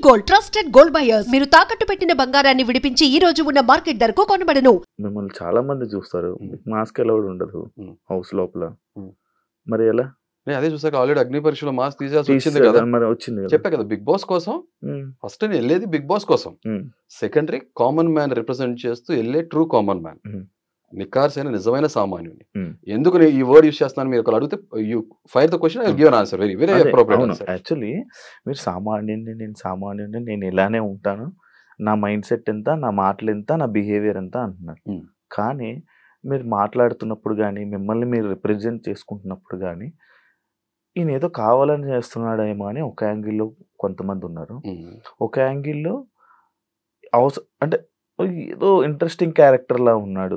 Gold trusted gold buyers మీరు తాకట్టు పెట్టిన బంగారాన్ని విడిపించి ఈ రోజు ఉన్న మార్కెట్ ధరకు కొనబడను. మిమ్మల్ని చాలా మంది చూస్తారు, మాస్క్ అలౌడ్ ఉండదు హౌస్ లోపల, మరి ఎలా? నేను అదే చూసాక ఆల్రెడీ అగ్ని పరీక్షలో మాస్క్ తీసేసి వచ్చింది కదా, మరి వచ్చింది చెప్పా కదా బిగ్ బాస్ కోసం. ఫస్ట్ నేను వెళ్ళేది బిగ్ బాస్ కోసం, సెకండరీ కామన్ మ్యాన్ రిప్రజెంట్ చేస్తూ వెళ్ళే ట్రూ కామన్ మ్యాన్, నికార్సైన నిజమైన సామాన్యుని. ఎందుకు నేను ఈ వర్డ్ యూస్ చేస్తున్నాను మీరు ఒకరు అడిగితే you fire the question I give an answer very very appropriate. Actually మీరు సామాన్యుని, నేను ఇలానే ఉంటాను, నా మైండ్ సెట్ ఎంత, నా మాటలు ఎంత, నా బిహేవియర్ ఎంత అంటున్నారు. కానీ మీరు మాట్లాడుతున్నప్పుడు కానీ, మిమ్మల్ని మీరు రిప్రజెంట్ చేసుకుంటున్నప్పుడు కానీ, ఈయన ఏదో కావాలని చేస్తున్నాడేమో అని ఒక యాంగిల్లో కొంతమంది ఉన్నారు. ఒక యాంగిల్లో అంటే ఏదో ఇంట్రెస్టింగ్ క్యారెక్టర్లా ఉన్నాడు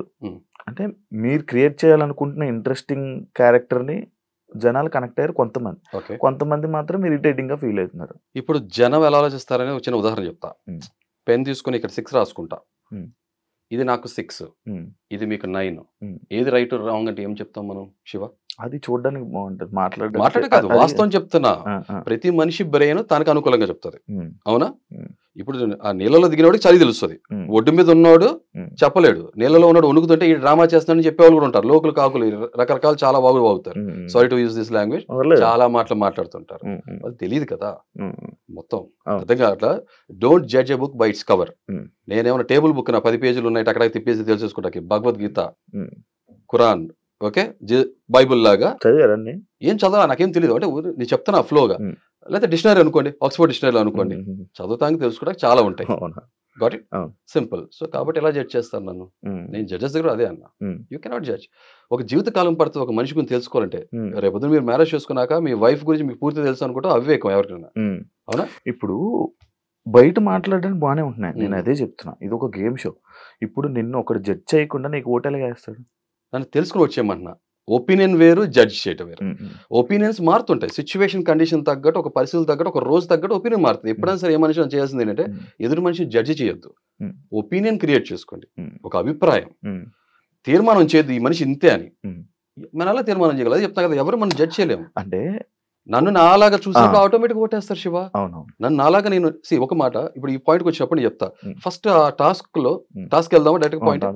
అంటే మీరు క్రియేట్ చేయాలనుకుంటున్న ఇంట్రెస్టింగ్ క్యారెక్టర్ని జనాలు కనెక్ట్ అయ్యారు కొంతమంది, కొంతమంది మాత్రం ఇరిటేటింగ్ గా ఫీల్ అవుతున్నారు. ఇప్పుడు జనం ఎలా ఆలోచిస్తారని ఒక చిన్న ఉదాహరణ చెప్తా. పెన్ తీసుకుని ఇక్కడ 6 రాసుకుంటా, ఇది నాకు 6, ఇది మీకు 9, ఏది రైట్ రాంగ్ అంటే ఏం చెప్తాం మనం శివ? అది చూడడానికి బాగుంటది, మాట్లాడే కాదు వాస్తవం చెప్తున్నా. ప్రతి మనిషి బ్రెయిన్ తనకు అనుకూలంగా చెప్తుంది, అవునా? ఇప్పుడు ఆ నీళ్ళలో దిగినవాడికి చలి తెలుస్తుంది, ఒడ్డు మీద ఉన్నవాడు చెప్పలేడు. నీళ్ళలో ఉన్నాడు వణుకుతుంటే ఈ డ్రామా చేస్తానని చెప్పేవాళ్ళు కూడా ఉంటారు, లోకల్ కాకులు రకరకాల చాలా వాగుతారు. Sorry to use this language, చాలా మాటలు మాట్లాడుతుంటారు, వాళ్ళు తెలియదు కదా మొత్తం అర్థంగా. అట్లా don't judge a book by its cover. నేనేమన్నా టేబుల్ బుక్ నా 10 పేజీలు ఉన్నాయి అక్కడ తిప్పేసి తెలిసేసుకుంటాకి, భగవద్గీత, ఖురాన్, ఓకే, బైబుల్ లాగా ఏం చదవాలా నాకేం తెలియదు అంటే నేను చెప్తాను ఫ్లోగా. లేకపోతే డిక్షనరీ అనుకోండి, ఆక్స్ఫర్డ్ డిక్షనరీ అనుకోండి, చదువుతానికి తెలుసుకోవడానికి చాలా ఉంటాయి. Got it, simple. సో కాబట్టి ఎలా జడ్జ్ చేస్తాను నన్ను? నేను జడ్జెస్ దగ్గర అదే అన్నా, యూ కెనాట్ జడ్జ్. ఒక జీవితకాలం పడుతుంది ఒక మనిషి గురించి తెలుసుకోవాలంటే. రేపు మీరు మ్యారేజ్ చేసుకున్నాక మీ వైఫ్ గురించి మీకు పూర్తి తెలుసు అనుకుంటే అవివేకం ఎవరికైనా, అవునా? ఇప్పుడు బయట మాట్లాడడానికి బాగానే ఉంటున్నాయి, నేను అదే చెప్తున్నా, ఇది ఒక గేమ్ షో. ఇప్పుడు నిన్ను ఒకటి జడ్జ్ చేయకుండా నీకు ఓటేలాగా వేస్తాడు? నన్ను తెలుసుకుని వచ్చేయమన్నా. ఒపీనియన్ వేరు, జడ్జ్ చేయటం వేరు. ఒపీనియన్స్ మారుతుంటాయి, సిచ్యువేషన్ కండిషన్ తగ్గట్టు, ఒక పరిస్థితులు తగ్గట్టు, ఒక రోజు తగ్గట్టు ఒపీనియన్ మారుతుంది. ఎప్పుడైనా సరే ఏ మనిషి చేయాల్సింది ఏంటంటే ఎదురు మనిషిని జడ్జి చేయొద్దు, ఒపీనియన్ క్రియేట్ చేసుకోండి, ఒక అభిప్రాయం తీర్మానం చేయొద్దు ఈ మనిషి ఇంతే అని. మనం అలా తీర్మానం చేయగలదు, చెప్తాం కదా, ఎవరు మనం జడ్జ్ చేయలేము. అంటే నన్ను నాలాగా చూసినప్పుడు ఆటోమేటిక్ ఓటేస్తారు శివ. అవును, నన్ను నాలాగా నేను ఒక మాట ఇప్పుడు ఈ పాయింట్కి వచ్చినప్పుడు నేను చెప్తా. ఫస్ట్ ఆ టాస్క్ వెళ్దాము డైరెక్ట్ పాయింట్.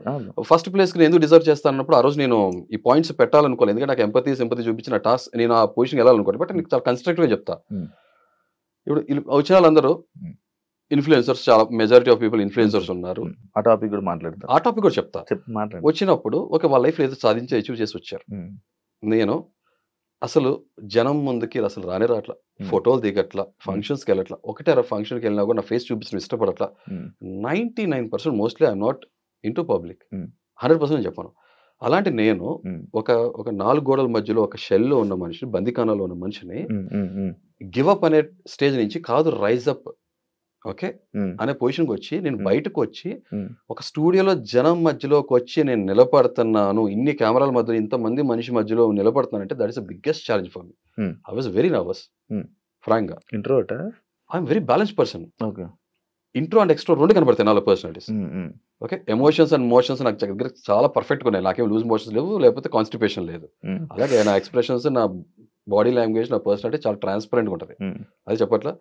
ఫస్ట్ ప్లేస్ కి నేను ఎందుకు డిజర్వ్ చేస్తాను అన్నప్పుడు ఆ రోజు నేను ఈ పాయింట్స్ పెట్టాలనుకోలేదు, ఎందుకంటే నాకు ఎంపతి సింపతి చూపించిన టాస్క్ నేను ఆ పొజిషన్ వెళ్ళాలనుకోండి. బట్ నీకు చాలా కన్స్ట్రక్టివ్ గా చెప్తా. ఇప్పుడు వచ్చిన వాళ్ళందరూ ఇన్ఫ్లుయెన్సర్స్, చాలా మెజారిటీ ఆఫ్ పీపుల్ ఇన్ఫ్లుయెన్సర్స్ ఉన్నారు. ఆ టాపిక్ కూడా మాట్లాడతా, ఆ టాపిక్ కూడా చెప్తా. వచ్చినప్పుడు వాళ్ళ లైఫ్ ఏదో సాధించి అచీవ్ చేసి వచ్చారు. నేను అసలు జనం ముందుకి అసలు రాట్లా, ఫోటోలు దిగట్లా, ఫంక్షన్స్కి వెళ్ళట్లా. ఒకటే ఫంక్షన్కి వెళ్ళినా కూడా నా ఫేస్ చూపించడం ఇష్టపడట్లా. 99% mostly I'm naught into public, 100% చెప్పాను. అలాంటి నేను ఒక 4 గోడల మధ్యలో ఒక షెల్లో ఉన్న మనిషిని, బందికానాలో ఉన్న మనిషిని గివ్ అప్ అనే స్టేజ్ నుంచి కాదు రైజ్ అప్ ఓకే అనే పొజిషన్కి వచ్చి నేను బయటకు వచ్చి ఒక స్టూడియోలో జనం మధ్యలోకి వచ్చి నేను నిలబడుతున్నాను, ఇన్ని కెమెరాల మధ్యలో ఇంతమంది మనిషి మధ్యలో నిలబడుతున్నానంటే that is the biggest challenge for me. I was very nervous frank గా. Introvert? I'm very balanced person. Intro and extro రెండు కనబడతాయి నాలో personalities. Okay, emotions and motions నాకు దగ్గర చాలా పర్ఫెక్ట్గా ఉన్నాయి, నాకేం లూజ్ మోషన్స్ లేవు, లేకపోతే కాన్స్టిపేషన్ లేదు. అలాగే నా ఎక్స్ప్రెషన్స్, నా బాడీ లాంగ్వేజ్, నా పర్సనాలిటీ చాలా ట్రాన్స్పరెంట్గా ఉంటుంది, అది చెప్పట్లా.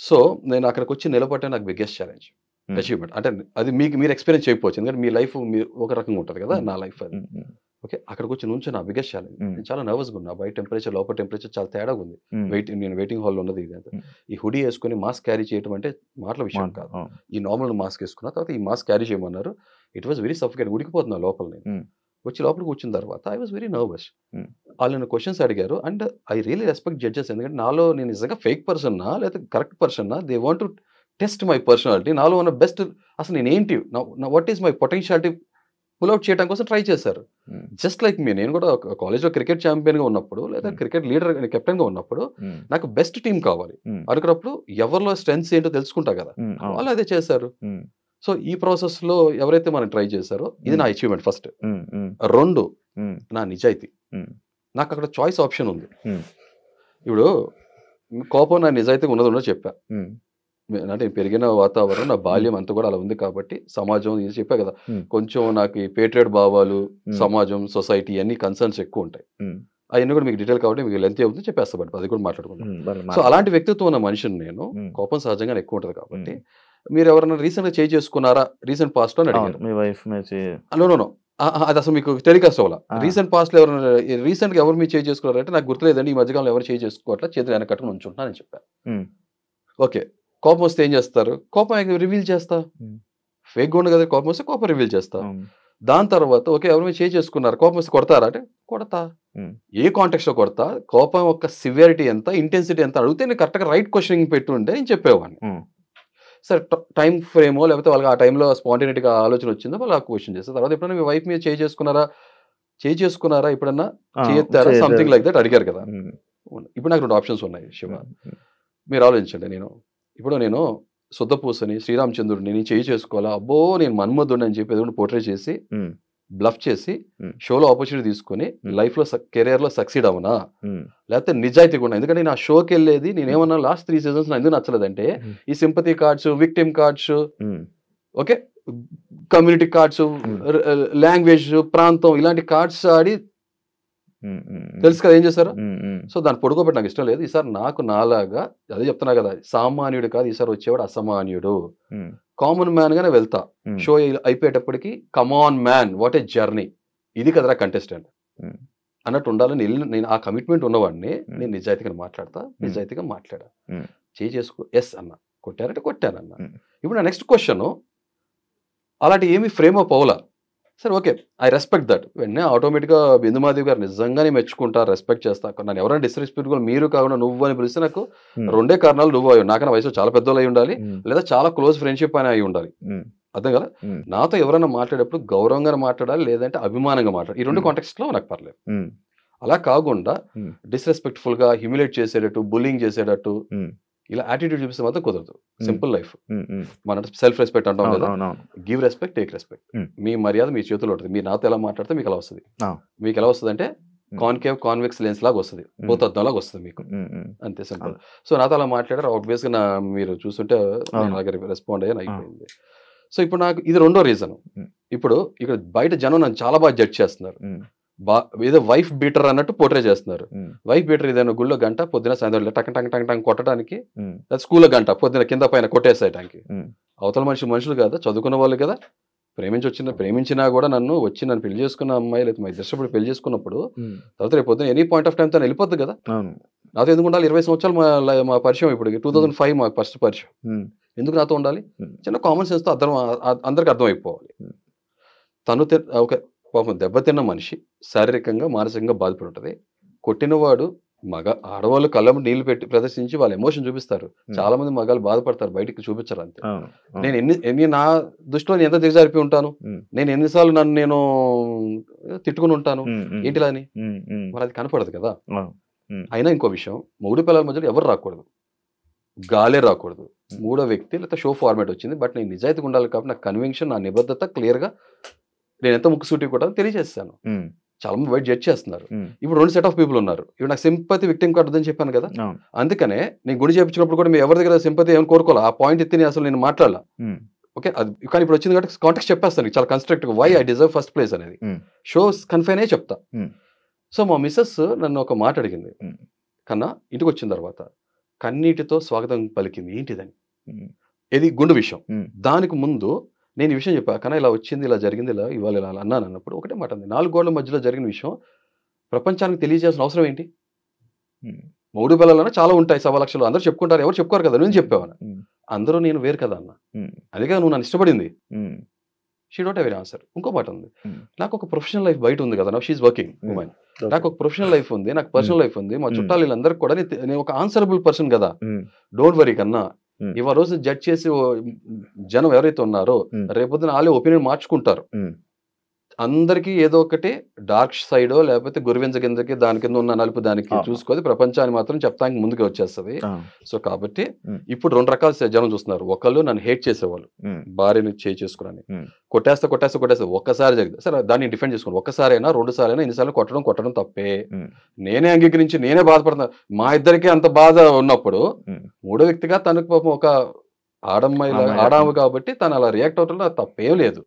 సో నేను అక్కడికి వచ్చి నిలబట్టే నాకు బిగ్గెస్ట్ ఛాలెంజ్, అచీవ్మెంట్. అంటే అది మీరు ఎక్స్పీరియన్స్ చేయకపోవచ్చు, ఎందుకంటే మీ లైఫ్ ఒక రకంగా ఉంటుంది కదా, నా లైఫ్ అది. ఓకే, అక్కడికి వచ్చి నుంచి నా బిగ్గెస్ట్ ఛాలెంజ్. నేను చాలా నర్వస్గా ఉన్నా, బయట టెంపరేచర్ లోపల టెంపరేచర్ చాలా తేడాగా ఉంది. నేను వెయిటింగ్ హాల్లో ఉన్నది ఇది. ఈ హుడీ వేసుకుని మాస్క్ క్యారీ చేయడం అంటే మాటల విషయం కాదు. ఈ నార్మల్ మాస్క్ వేసుకున్న తర్వాత ఈ మాస్క్ క్యారీ చేయమన్నారు. ఇట్ వాస్ వెరీ సఫికేట్, ఉడికిపోతున్నా లోపల. నేను వచ్చి లోపలికి వచ్చిన తర్వాత ఐ వాజ్ వెరీ నర్వస్. వాళ్ళు నన్ను క్వశ్చన్స్ అడిగారు and I really respect judges, ఎందుకంటే నాలో నేను నిజంగా ఫేక్ పర్సన్నా లేకపోతే కరెక్ట్ పర్సన్నా, they want to test my personality, నాలో ఉన్న బెస్ట్, అసలు నేను ఏంటి, what is my potentiality pull out చేయడం కోసం ట్రై చేశారు. జస్ట్ లైక్ మీ, నేను కూడా కాలేజ్లో క్రికెట్ ఛాంపియన్గా ఉన్నప్పుడు లేదా క్రికెట్ లీడర్ కెప్టెన్గా ఉన్నప్పుడు నాకు బెస్ట్ టీం కావాలి అనుకున్నప్పుడు ఎవరిలో స్ట్రెంగ్స్ ఏంటో తెలుసుకుంటా కదా, వాళ్ళు అదే చేశారు. సో ఈ ప్రాసెస్ లో ఎవరైతే మనం ట్రై చేశారో ఇది నా అచీవ్మెంట్ ఫస్ట్. 2 నా నిజాయితీ. నాకు అక్కడ చాయిస్ ఆప్షన్ ఉంది. ఇప్పుడు కోపం నా నిజాయితీగా ఉన్నదో చెప్పా, అంటే పెరిగిన వాతావరణం, నా బాల్యం అంతా కూడా అలా ఉంది కాబట్టి సమాజం ఇది చెప్పా కదా, కొంచెం నాకు ఈ పేట్రియట్ భావాలు, సమాజం, సొసైటీ అన్ని కన్సర్న్స్ ఎక్కువ ఉంటాయి. అవన్నీ కూడా మీకు డీటెయిల్ కాబట్టి మీకు లెంత్ అవుతుంది చెప్పేస్తా బట్ అది కూడా మాట్లాడుకుంటాం. సో అలాంటి వ్యక్తిత్వం ఉన్న మనిషిని నేను, కోపం సహజంగా ఎక్కువ ఉంటుంది కాబట్టి మీరు ఎవరైనా రీసెంట్ గా చేసుకున్నారా రీసెంట్ పాస్ట్ లో అడిగారు. మీ వైఫ్ నో అది అసలు మీకు టెలికాస్ట్ రీసెంట్ పాస్ట్ లో ఎవరైనా రీసెంట్ గా ఎవరు మీరు చేసుకున్నారంటే నాకు గుర్తులేదండి, ఈ మధ్యకాలంలో ఎవరు చేసుకోవట్లా, చేతులు వెనక కట్టుకుని ఉంచుంటున్నానని చెప్పాను. ఓకే, కోపం వస్తే ఏం చేస్తారు? కోపం రివీల్ చేస్తా, ఫేక్ ఉండు కదా, కోపం వస్తే కోపం రివీల్ చేస్తా. దాని తర్వాత ఓకే ఎవరు మీరు చేసుకున్నారు, కోపం వస్తే కొడతారా అంటే కొడతా. ఏ కాంటెక్స్ట్ లో కొడతా, కోపం యొక్క సివియారిటీ ఎంత, ఇంటెన్సిటీ ఎంత అడిగితే నేను కరెక్ట్గా రైట్ క్వశ్చనింగ్ పెట్టుంటే నేను చెప్పేవాడిని. సరే టైం ఫ్రేమో లేకపోతే వాళ్ళకి ఆ టైంలో స్పాంటేనిటీగా ఆలోచన వచ్చిందో వాళ్ళు ఆ క్వశ్చన్ చేస్తారు. తర్వాత ఎప్పుడైనా మీ వైఫ్ మీద చేసుకున్నారా ఎప్పుడన్నా చేయెత్తారా సంథింగ్ లైక్ దట్ అడిగారు కదా. ఇప్పుడు నాకు 2 ఆప్షన్స్ ఉన్నాయి శివ, మీరు ఆలోచించండి. నేను శుద్ధపూసని శ్రీరామచంద్రుడిని నేను చేసుకోవాలా, అబ్బో నేను మన్మధుడిని అని చెప్పి ఏదో పోర్ట్రే చేసి బ్లఫ్ చేసి షోలో ఆపర్చునిటీ తీసుకుని లైఫ్ లో కెరియర్ లో సక్సీడ్ అవనా, లేకపోతే నిజాయితీగా ఉన్నా. ఎందుకంటే నేను ఆ షోకి వెళ్ళేది నేనేమన్నా లాస్ట్ 3 seasons ఎందుకు నచ్చలేదంటే ఈ sympathy cards, victim cards, okay community cards, language, ప్రాంతం ఇలాంటి కార్డ్స్ ఆడి తెలుసు కదా ఏం చేశారు. సో దాన్ని పడుకోబెట్టి నాకు ఇష్టం లేదు. ఈసారి నాకు నాలాగా అదే చెప్తున్నా కదా, సామాన్యుడు కాదు ఈసారి వచ్చేవాడు అసామాన్యుడు, కామన్ మ్యాన్ గానే వెళ్తా. షో అయిపోయేటప్పటికి come on man what a journey, ఇది కదరా కంటెస్టెంట్ అన్నట్టు ఉండాలని నేను ఆ కమిట్మెంట్ ఉన్నవాడిని. నేను నిజాయితీగా మాట్లాడా, చేసుకో ఎస్ అన్న, కొట్టారంటే కొట్టానన్న. ఇప్పుడు నా నెక్స్ట్ క్వశ్చన్ అలాంటి ఏమి ఫ్రేమ్ అప్ అవలా. సరే ఓకే ఐ రెస్పెక్ట్ దట్. వెంటనే ఆటోమేటిక్గా బిందుమాధవి గారు నిజంగానే మెచ్చుకుంటా, రెస్పెక్ట్ చేస్తా. నన్ను ఎవరైనా డిస్రెస్పెక్ట్గా మీరు కాకుండా నువ్వు అని పిలిస్తే నాకు 2 కారణాలు. నువ్వు నాకన్నా వయసు చాలా పెద్దోళ్ళు అయి ఉండాలి, లేదా చాలా క్లోజ్ ఫ్రెండ్షిప్ అని అయి ఉండాలి. అర్థం కదా, నాతో ఎవరైనా మాట్లాడేటప్పుడు గౌరవంగా మాట్లాడాలి, లేదంటే అభిమానంగా మాట్లాడాలి. ఈ 2 కాంటెక్స్ట్ లో నాకు పర్లేదు. అలా కాకుండా డిస్రెస్పెక్ట్ఫుల్ గా హ్యూమిలేట్ చేసేటట్టు, బుల్లింగ్ చేసేటట్టు ఇలా యాటిట్యూడ్ చూపిస్తే మాత్రం కుదరదు. సింపుల్ లైఫ్, మన సెల్ఫ్ రెస్పెక్ట్ అంటాం కదా, గివ్ రెస్పెక్ట్, టేక్ రెస్పెక్ట్. మీ మర్యాద మీ చేతుల్లో ఉంటుంది. మీరు నాతో ఎలా మాట్లాడితే మీకు ఎలా వస్తుంది. మీకు ఎలా వస్తుంది అంటే కాన్కేవ్ కాన్వెక్స్ లెన్స్ లాగా వస్తుంది, భూతద్దం లాగా వస్తుంది మీకు, అంతే సింపుల్. సో నాతో అలా మాట్లాడారు, ఆబ్వియస్ గా మీరు చూస్తుంటే రెస్పాండ్ అయ్యాను, అయిపోయింది. సో ఇప్పుడు నాకు ఇది 2వ రీజన్. ఇప్పుడు ఇక్కడ బయట జనం నన్ను చాలా బాగా జడ్జ్ చేస్తున్నారు. ఏదో వైఫ్ బీటర్ అన్నట్టు పోర్ట్రే చేస్తున్నారు. వైఫ్ బీటర్ ఏదైనా గుళ్ళో గంట, పొద్దున సాయంత్రం టక్ టంగ్ టంగ్ టంగ్ కొట్టడానికి, స్కూల్లో గంట పొద్దున కింద పైన కొట్టేసేయడానికి. అవతల మనుషులు కదా, చదువుకున్న వాళ్ళు కదా, ప్రేమించినా కూడా నన్ను పెళ్లి చేసుకున్న అమ్మాయి లేదా మా ఇద్దరు పెళ్లి చేసుకున్నప్పుడు తర్వాత రేపు పొద్దున ఎనీ పాయింట్ ఆఫ్ టైం తను వెళ్ళిపోద్ది కదా. నాతో ఎందుకు ఉండాలి? 20 సంవత్సరాలు మా పరిచయం, ఇప్పుడు 2005 మా ఫస్ట్ పరిచయం. ఎందుకు నాతో ఉండాలి? చిన్న కామన్ సెన్స్ తో అందరికి అర్థమైపోవాలి. తను ఒక పాపం దెబ్బతిన్న మనిషి, శారీరకంగా మానసికంగా బాధపడి ఉంటుంది. కొట్టినవాడు ఆడవాళ్ళు కళ్ళ నీళ్లు పెట్టి ప్రదర్శించి వాళ్ళ ఎమోషన్ చూపిస్తారు. చాలా మంది మగాళ్ళు బాధపడతారు, బయటికి చూపించారు అంతే. నేను నా దృష్టిలో ఎంత దిగజారిపోయి ఉంటాను, నేను ఎన్నిసార్లు నేను తిట్టుకుని ఉంటాను ఏంటిలా అని, మరి అది కనపడదు కదా. అయినా ఇంకో విషయం, మొగుడు పిల్లల మధ్యలో ఎవరు రాకూడదు, గాలే రాకూడదు, 3వ వ్యక్తి లేకపోతే షో ఫార్మాట్ వచ్చింది. బట్ నేను నిజాయితీగా ఉండాలి కాబట్టి నా కన్విక్షన్, నా నిబద్ధత క్లియర్ గా నేను ఎంత ముక్కుసూటి కూడా తెలియజేస్తాను. చాలా మంది బయట జడ్జ్ చేస్తున్నారు. ఇప్పుడు 2 సెట్ ఆఫ్ పీపుల్ ఉన్నారు. ఇప్పుడు నాకు సింపతి విక్టిమ్ కార్డు అని చెప్పాను కదా, అందుకనే నేను గుడి చేయించినప్పుడు కూడా మీరు ఎవరి దగ్గర సింపతి ఏమైనా కోరుకోవాలి, ఆ పాయింట్ ఎత్తి అసలు నేను మాట్లాడాల. ఓకే, అది కానీ ఇప్పుడు వచ్చింది కాబట్టి కాంటాక్ట్ చెప్పేస్తాను చాలా constructive, why I deserve first place అనేది షోస్ కన్ఫైన్ అయ్యి చెప్తా. సో మా మిస్సెస్ నన్ను ఒక మాట అడిగింది, కన్నా ఇంటికి వచ్చిన తర్వాత కన్నీటితో స్వాగతం పలికింది, ఏంటిదని. ఇది గుండు విషయం. దానికి ముందు నేను ఈ విషయం చెప్పా, కన్నా ఇలా వచ్చింది, ఇలా జరిగింది, ఇలా ఇవాళ ఇలా అన్నాను అన్నప్పుడు ఒకటే మాట ఉంది, 4 గోడల మధ్యలో జరిగిన విషయం ప్రపంచానికి తెలియజేయాల్సిన అవసరం ఏంటి? 3 పిల్లలన్నా చాలా ఉంటాయి, 1.25 లక్షలు అందరూ చెప్పుకుంటారు, ఎవరు చెప్పుకోరు కదా, నేను చెప్పేవాను. అందరూ నేను వేరు కదా అన్న, అందుకే నువ్వు నన్ను ఇష్టపడింది. She don't have any answer. ఇంకో మాట ఉంది, నాకు ఒక ప్రొఫెషనల్ లైఫ్ బయట ఉంది కదా, షీఈ్ వర్కింగ్ ఉమెన్, నాకు ఒక ప్రొఫెషనల్ లైఫ్ ఉంది, నాకు పర్సనల్ లైఫ్ ఉంది, మా చుట్టాలు వీళ్ళందరికీ కూడా నేను ఒక ఆన్సరబుల్ పర్సన్ కదా, డోంట్ వరీ కన్నా. ఇవాళ రోజు జడ్జ్ చేసి జనం ఎవరైతే ఉన్నారో రేపొద్దున వాళ్ళే ఒపీనియన్ మార్చుకుంటారు. అందరికీ ఏదో ఒకటి డార్క్ సైడో లేకపోతే గురివింజ కిందకి దాని కింద ఉన్న నలుపు దానికి చూసుకోవాలి, ప్రపంచాన్ని మాత్రం చెప్తానికి ముందుకు వచ్చేస్తుంది. సో కాబట్టి ఇప్పుడు 2 రకాల జనం చూస్తున్నారు. ఒకళ్ళు నన్ను హేట్ చేసేవాళ్ళు, భార్యని చేసుకుని కొట్టేస్తే ఒక్కసారి జరిగింది సరే దాన్ని డిఫెండ్ చేసుకోండి, ఒక్కసారైనా 2 సార్లైనా ఎన్నిసార్లు కొట్టడం తప్పే. నేనే అంగీకరించి నేనే బాధపడుతున్నా. మా ఇద్దరికి అంత బాధ ఉన్నప్పుడు 3వ వ్యక్తిగా తనకు పాపం ఒక ఆడమ్మాయి ఆడాము కాబట్టి తను అలా రియాక్ట్ అవటంలో తప్పేం లేదు.